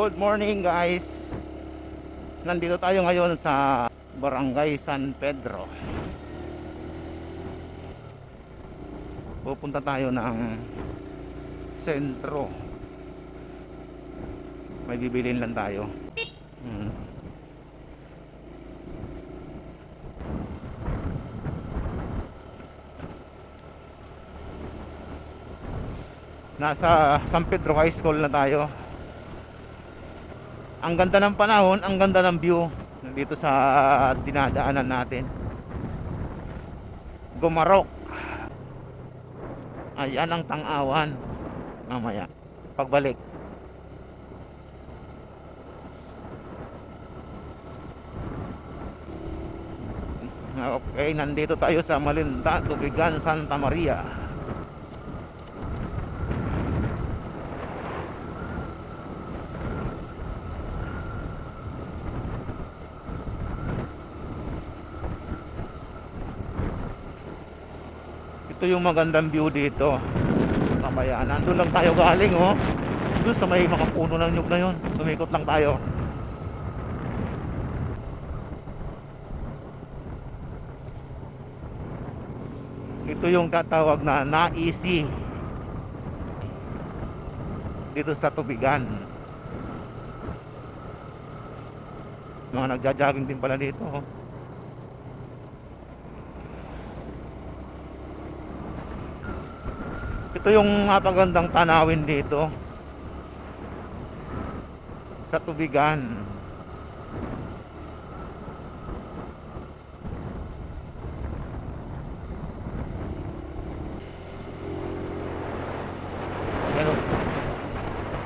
Good morning guys. Nandito tayo ngayon sa Barangay San Pedro. Pupunta tayo ng sentro. May bibilin lang tayo. Nasa San Pedro High School na tayo. Ang ganda ng panahon, ang ganda ng view dito sa dinadaanan natin. Gumarok. Ayan ang Tangawan. Mamaya pagbalik. Okay, nandito tayo sa Malinta, Tubigan, Santa Maria. Ito yung magandang view dito. Kabayan, nandun lang tayo galing, oh. Doon sa may mga puno ng nyug na yun. Tumikot lang tayo. Ito yung tatawag na Naisi dito sa Tubigan. Mga nagja-jogging din pala dito, oh. Ito yung napagandang tanawin dito sa Tubigan.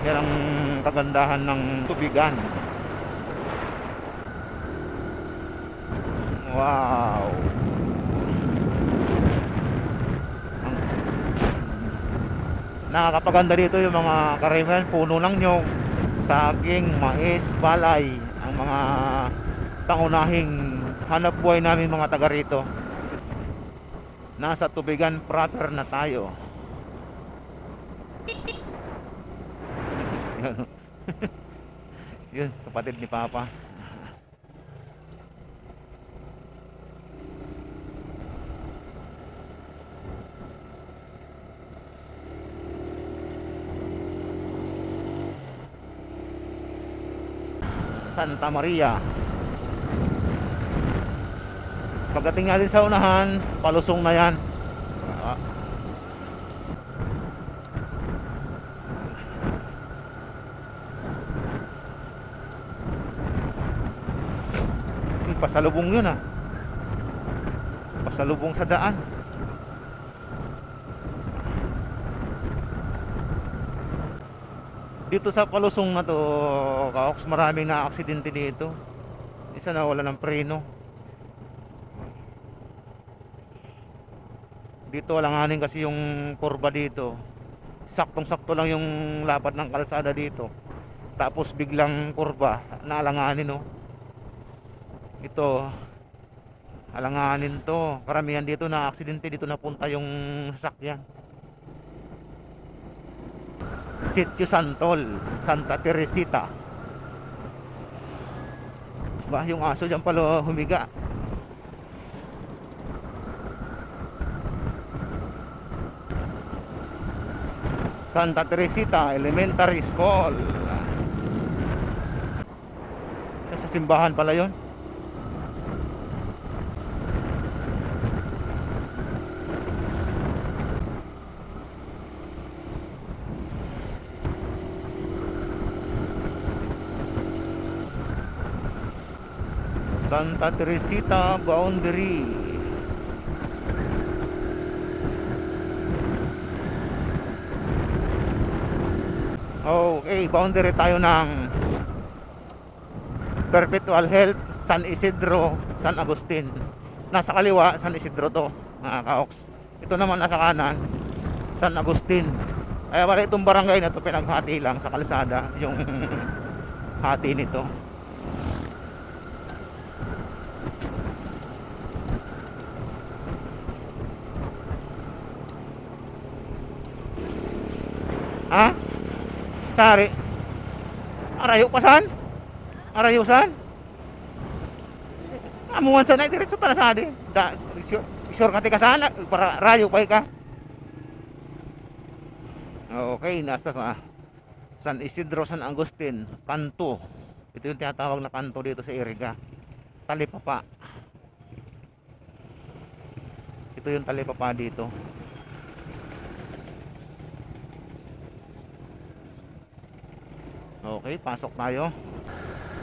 Yan ang kagandahan ng Tubigan. Wow. Nakakapaganda dito yung mga karamihan, puno ng nyog, saging, mais, balay, ang mga pangunahing hanap buhay namin mga taga rito. Nasa Tubigan proper na tayo. Yun, kapatid ni Papa. Santa Maria. Pagdating natin sa unahan, palusong na yan. Pasalubong yun, ah. Pasalubong sa daan. Dito sa palusong na to, Kaoks, maraming na-aksidente dito. Isa na wala ng preno. Dito alanganin kasi yung kurba dito. Saktong-sakto lang yung lapad ng kalsada dito. Tapos biglang kurba, naalanganin, no. Ito, alanganin to. Karamihan dito na-aksidente, dito napunta yung sasakyan. Sitio Santol, Santa Teresita. Ba, yung aso dyan pala humiga. Santa Teresita Elementary School. Sa simbahan pala yon. Santa Teresita Boundary. Okay, boundary tayo ng Perpetual Health, San Isidro, San Agustin. Nasa kaliwa, San Isidro to, mga Kaoks. Ito naman nasa kanan, San Agustin. Kaya wala itong barangay na to pinaghati lang sa kalsada, yung hati nito. Ha? Sari. Arayo pa saan? Arayo saan? Amuan sa na diretso ta na sa di. Sure ka ti ka saan para rayo pa ka. Okay, nasa sa San Isidro, San Agustin, kanto. Ito yung tinatawag na kanto dito sa Iriga. Talipapa. Ito yung talipapa dito. Okay, pasok tayo.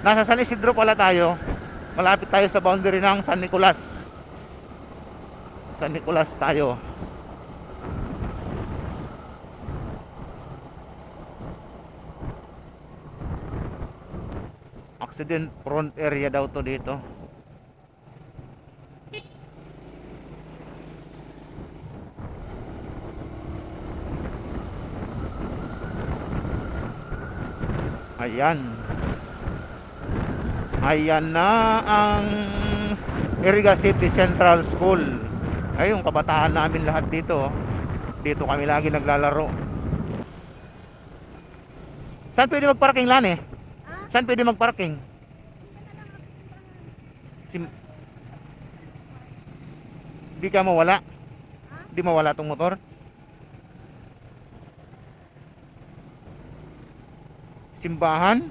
Nasa San Isidro pala tayo. Malapit tayo sa boundary ng San Nicolas. San Nicolas tayo. Accident prone area daw to dito. Ayan. Ayan na ang Iriga City Central School. Ay, yung kabataan namin lahat dito. Dito kami lagi naglalaro. Saan pwede magparking lan eh? Saan pwede magparking? Di ka mawala? Di mawala tong motor? Simbahan?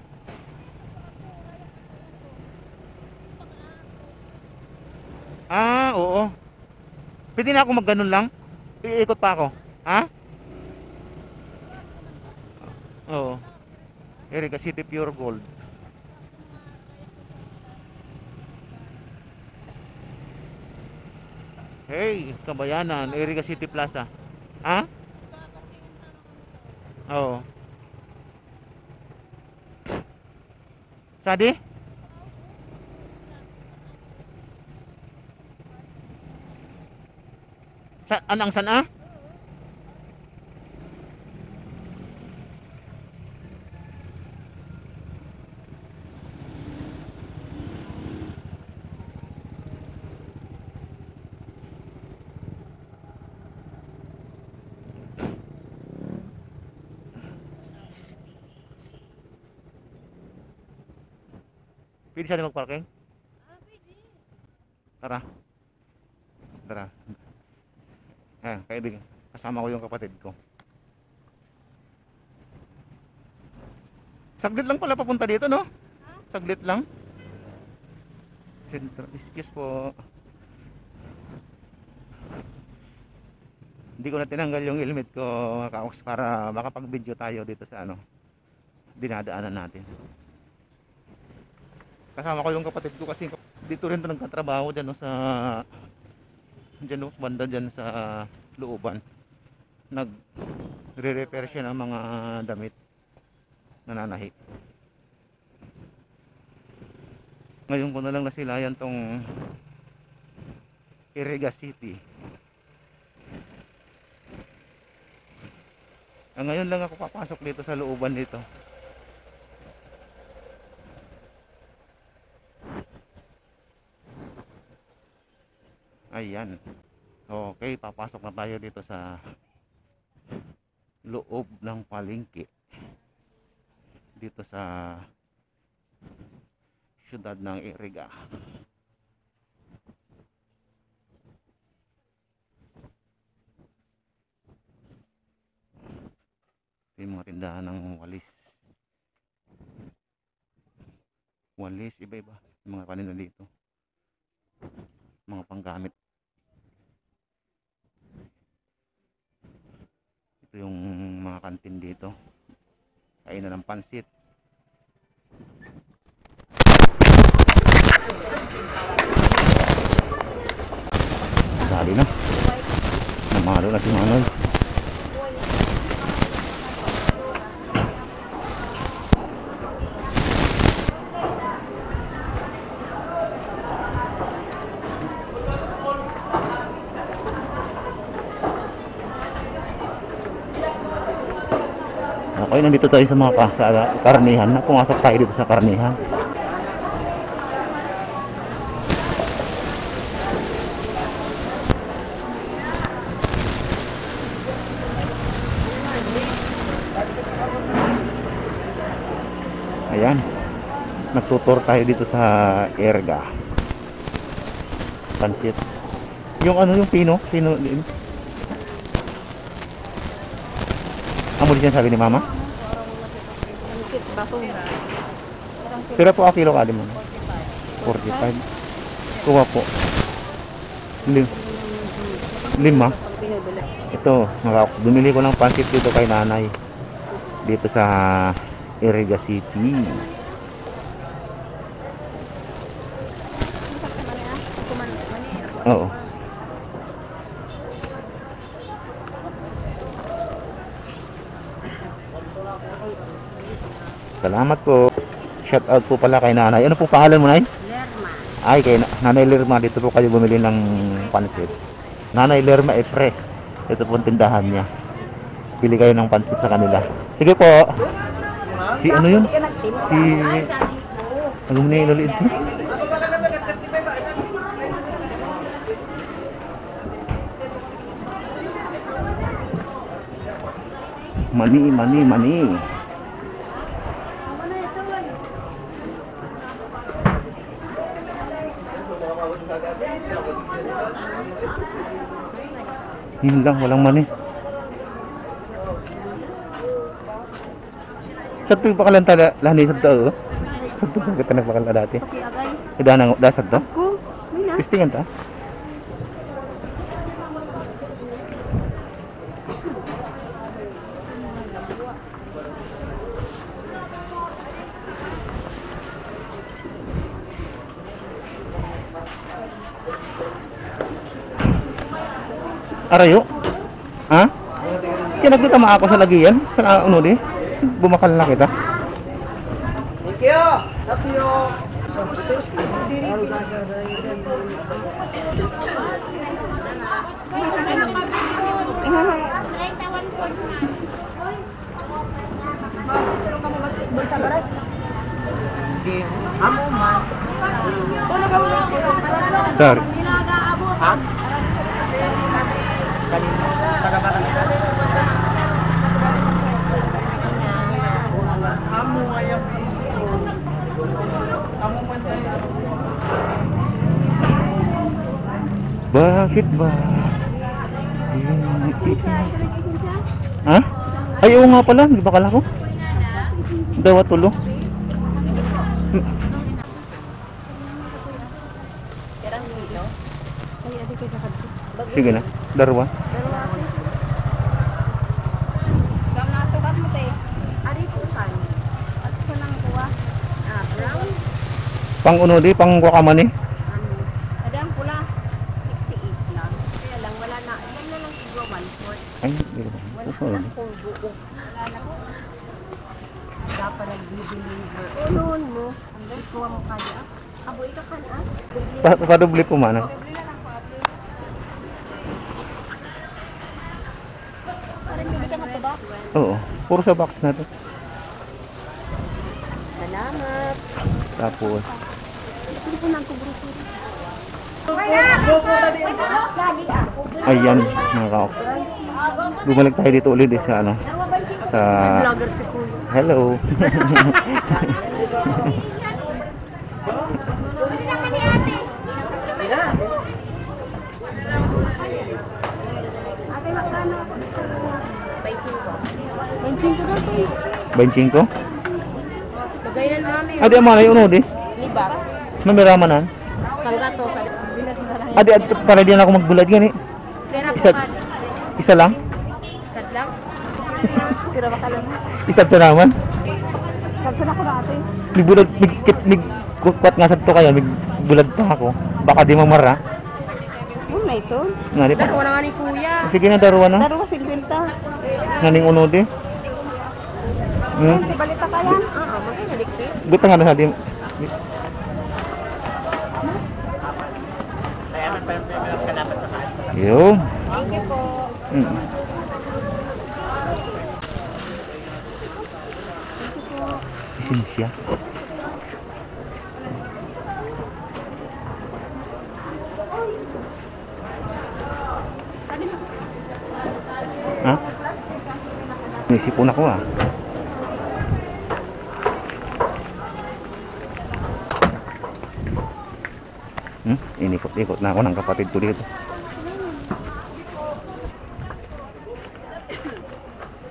Ah, oo. Pwede na ako magganon lang? Iikot pa ako? Ha? Oo. Iriga City Pure Gold. Hey, Kabayanan, Iriga City Plaza. Ha? Oo. Sadi? Anang sana? Pwede siya magparking? Pwede. Tara. Tara. Kaibigan. Kasama ko yung kapatid ko. Saglit lang pala papunta dito, no? Saglit lang. Excuse po. Hindi ko na tinanggal yung helmet ko, mga kaoks, para makapag-video tayo dito sa dinadaanan natin. Kasama ko yung kapatid ko kasi dito rin to nagtatrabaho dyan, no, sa dyan, no, banda dyan sa looban. Nagre-repair siya ng mga damit nananahi. Ngayon ko na lang nasilayan tong Iriga City. Ngayon lang ako papasok dito sa looban dito. Ayan. Okay, papasok na tayo dito sa loob ng palengke dito sa siyudad ng Iriga. Ito yung mga tindahan ng walis. Walis, iba-iba yung mga kanina dito, mga panggamit. Ito yung mga kantin dito, kainan ng pansit. Dali na, namalo na si Manoy. Okay, nandito tayo sa mga karnihan. Pumasok tayo dito sa karnihan. Ayan. Nagtutor tayo dito sa Erga. Pansit. Yung ano yung pino? Pino din. Amo din sabi ni mama? Pira po a kilo ka din mo? 45. Kuha po. Lima. Ito, bumili ko ng pansit dito kay nanay. Dito sa Erga City. Oo. Salamat po. Shout out po pala kay nanay. Ano po pangalan mo, nay? Lerma. Ay, kay nanay Lerma. Dito po kayo bumili ng pansit. Nanay Lerma Express. Ito po ang tindahan niya. Pili kayo ng pansit sa kanila. Sige po. Si ano yun? Si... Ano mo na yung laliit niya? Mani. Yun lang, walang mani. Sa ito yung pakalan tala, lani sa ito, oh. Sa ito yung kita nagpakala dati. Ida na, dasad to? Pistingan ta? Arayo? Ha? Kaya nagtama ako sa lagiyan? Sa ano di? Bumakal na kita. Thank you. Love you. Sorry. Bakit ba? Ha? Ay, oo nga pala. Di ba kala ko? Dawa tulo. Sige na. Darwa. Pang uno di, pang guacamole. Ada ang pula, 68 lang. Kaya lang, wala na. Yan na lang siguro 1/4. Ay, di ba? Wala na kung buo. Wala na po. Dapat nag-deliver. Unoon mo. Hanggang kuha mo kaya. Aboy ka ka na. Padoble po man. Parang hindi ka mataba. Oo. Puro sa box na to. Salamat. Tapos, Hindi ko nang kubruso. ayan mga ka-ox. Bumalik tayo dito ulit sa ano. Sa... Vlogger si Kuya. Hello. Ate, magkano? 25? 25 na po. Lagayan namin. Adi amana yung uno di. Libak. Mamiramanan. Sanggato. Adi para di na ako magbulag gani. Pera po Isa, ka. isa lang? Sad lang. Pira ba ka lang? Isad sa naman. Sad ako na ate. Nigbulag, kukwat nga sa to kaya, nigbulag pa ako. Baka di mamara. Yung na ito. Nga di pa. Dalawa na nga ni Kuya. Sige na, daruan na. Dalawa 50. Nga ning uno di. Hindi balita ka yan. Oo, magkakalikti. Gusto nga na sa di. Yun. Thank you po. Esensya. Ha? May sipon ako ah. Inikot-ikot na ako ng kapatid ko dito.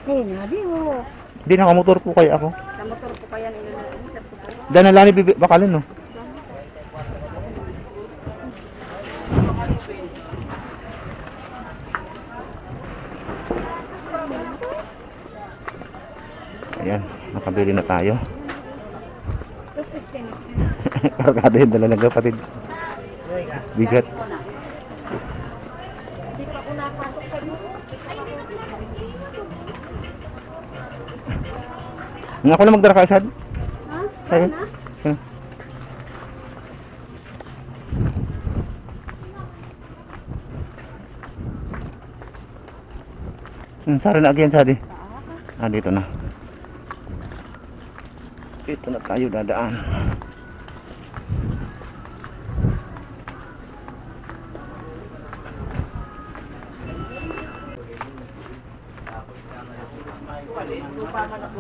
Di mo. Hindi, nakamotor po kaya ako. Sa motor ko pa yan. Dahil nalani bakalin, no? Ayan, nakabili na tayo. Kargado yung dala ng kapatid. Bigat. Hindi pa ako napasok sa dito. Nga ako na magdara ka, Sad? Ha? Sabi? Sara na again, Sad. Dito na. Dito na tayo dadaan.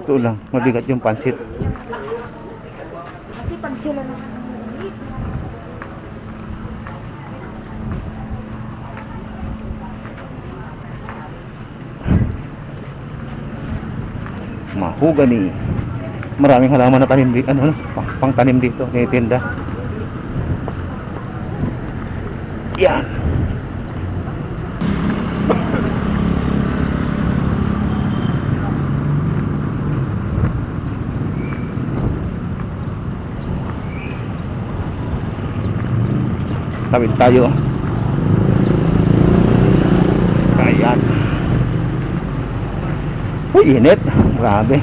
Ito lang, mabigat yung pansit. Kasi pag sila na Mahogany. Maraming halaman na tanim dito, pang tanim dito, tinitinda. Yan. Tawid tayo. Ayan. Uy, init. Grabe.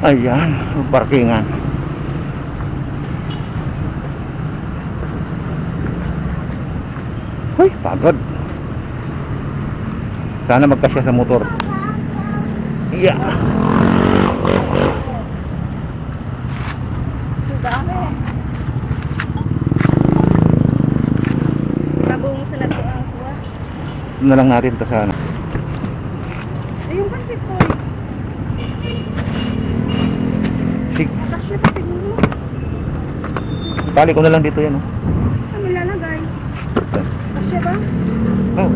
Ayan, parkingan. Uy, pagod. Sana magkasya sa motor. Yeah. dami. Nabong sa nato ang kuha. Ito na lang natin to sana. Ayun pansit ko. Sig, Kasya pa siguro. tali ko na lang dito yan. Oh. Ano lalagay? Kasya ba? Oh.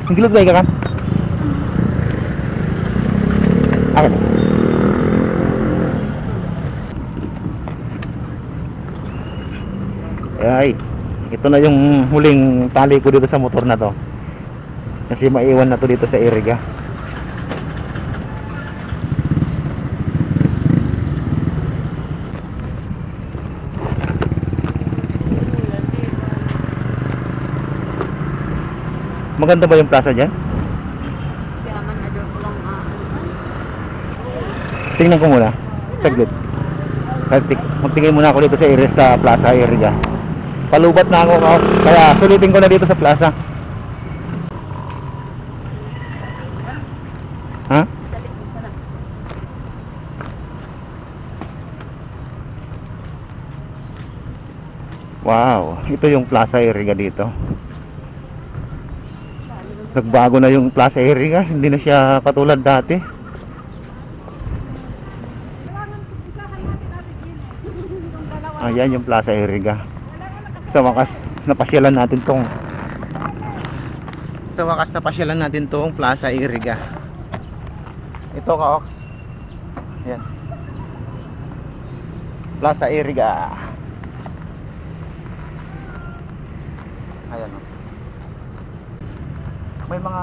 Ang gilog ba ka? Akin. Ay, ito na yung huling tali ko dito sa motor na to. Kasi maiwan na to dito sa Iriga. Maganda ba yung plaza dyan? Kaya man na doon ko lang Tingnan ko muna. Saglit. Magtingin muna ako dito sa plaza area. Palubat na ako, kaya sulitin ko na dito sa plaza. Ha? Wow, ito yung plaza area dito. Nagbago na yung plaza area, hindi na siya katulad dati. Ayan yung plaza area. Sa wakas napasyalan natin tong plaza area. Ito ka-ox. Ayan. Plaza area. Ayan o. May mga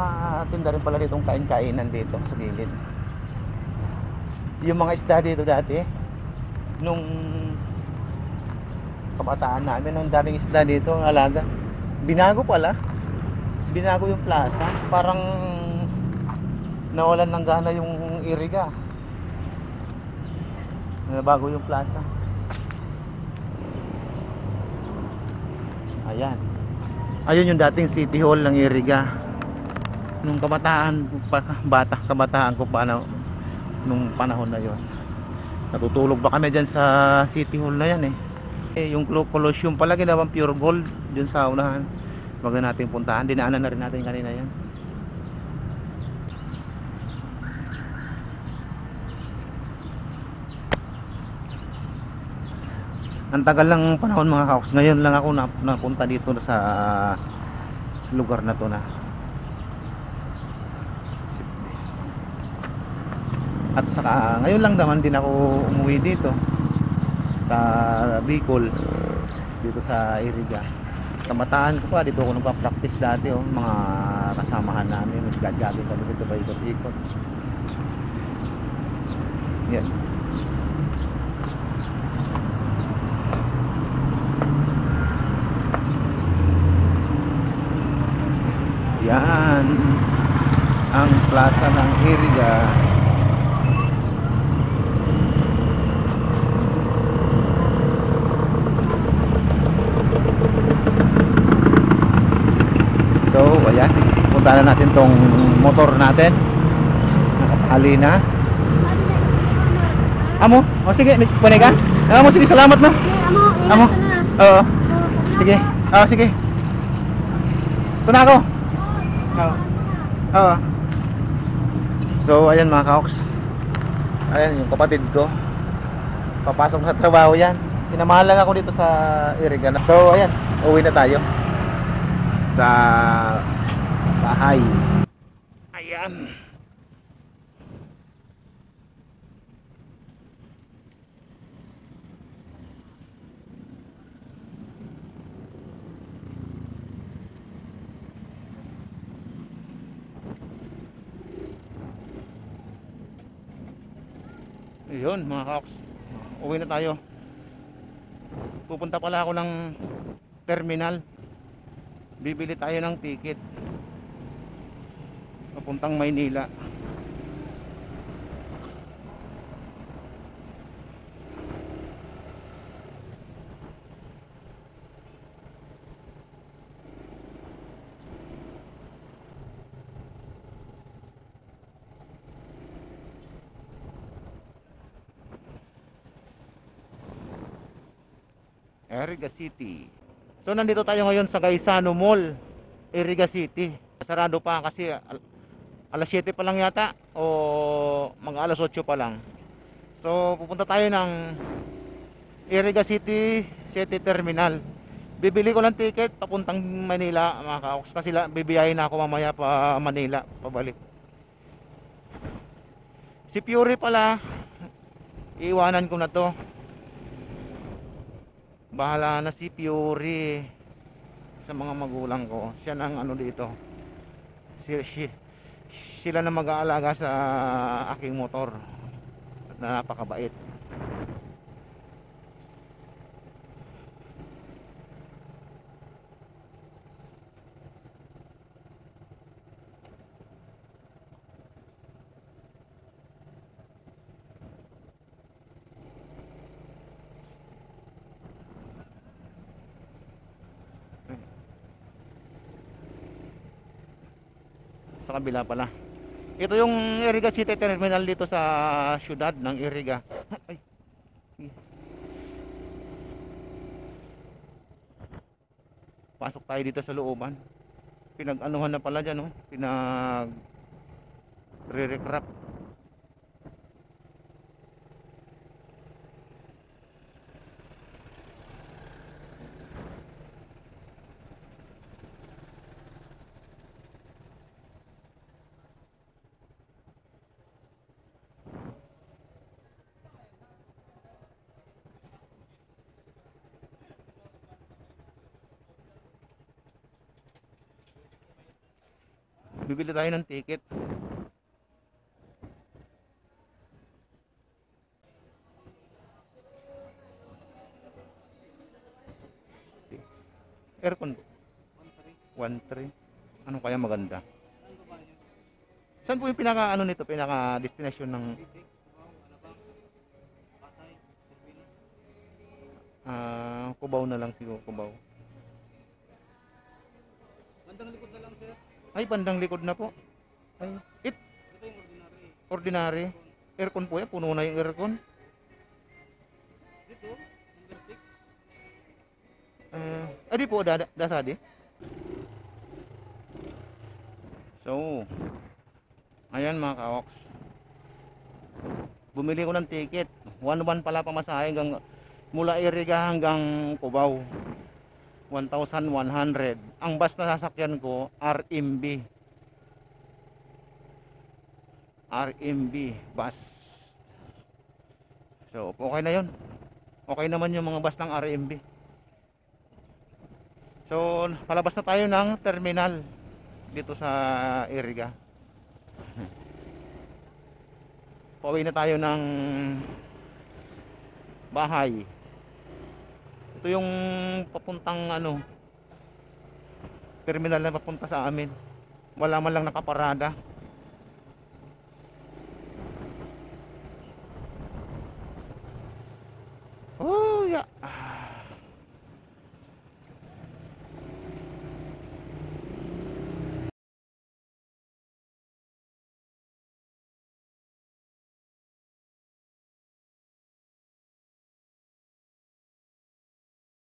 tinda rin pala ditong kain-kainan dito sa gilid. Yung mga isda dito dati, nung kabataan namin, ang daming isda dito, alaga. Binago pala. Binago yung plaza. Parang nawalan ng gana yung Iriga. Nabago yung plaza. Ayan. Ayun yung dating City Hall ng Iriga. Nung kabataan ko pa, kabataan ko pa nung panahon na yon. Natutulog pa kami dyan sa City Hall na yan eh. Yung Colosseum pala ginawang pure gold dyan sa unahan. Wag na natin puntahan. Dinaanan na rin natin kanina yan. Ang tagal lang panahon mga kaoks. Ngayon lang ako napunta dito sa lugar na to na. At saka ngayon lang naman din ako umuwi dito sa Bicol, dito sa Iriga. Kamataan ko pa, dito ako nagpa-practice dati oh, mga kasamahan namin, nag-jogging kami dito pa ikot-ikot. Yan. Yan ang plaza ng Iriga. So, ayan, punta na natin tong motor natin. Nakatali na. Amo? O sige, punay ka? Amo, sige, salamat na. Amo? Oo. Sige. Oo, sige. Ito na ako. Oo. Oo. So, ayan mga kaoks. Ayan yung kapatid ko. Papasok na sa trabaho yan. Sinamahan lang ako dito sa Iriga. So, ayan, uwi na tayo sa bahay. Ayan. Ayun mga kaoks, uwi na tayo. Pupunta pala ako ng terminal. Bibili tayo ng ticket papuntang Maynila. Iriga City. So nandito tayo ngayon sa Gaisano Mall, Iriga City. Sarado pa kasi alas 7 pa lang yata o mga alas 8 pa lang. So pupunta tayo ng Iriga City Terminal. Bibili ko ng ticket papuntang Manila mga kaoks kasi bibiyahin na ako mamaya pa Manila pabalik. Si Fury pala, iiwanan ko na to. Bahala na si Fury sa mga magulang ko. Siya nang ano dito. Sila na mag-aalaga sa aking motor. At napakabait. Sa kabila pala. Ito yung Iriga City Terminal dito sa syudad ng Iriga. Ay. Pasok tayo dito sa looban. Pinag-anuhan na pala dyan, oh. Pinag re-recrap. Bibili tayo ng ticket. Aircon 1.3. Ano kaya maganda? Saan po yung pinaka ano nito, pinaka destination ng Cubao na lang siguro, Cubao. Bandang likod na lang, sir. Ay, bandang likod na po. Ay, Ito yung ordinary. ordinary. Aircon po yan, puno na yung aircon. Dito, number 6. Adi po, dasadi. So, ayan mga ka-ox. Bumili ko ng ticket. 1-1 pala pamasahe hanggang mula Iriga hanggang Cubao. 1,100. Ang bus na sasakyan ko, RMB. RMB bus. So, okay na yun. Okay naman yung mga bus ng RMB. So, palabas na tayo ng terminal dito sa Iriga. Pauwi na tayo ng bahay. Ito yung papuntang terminal na papunta sa amin. Wala man lang nakaparada.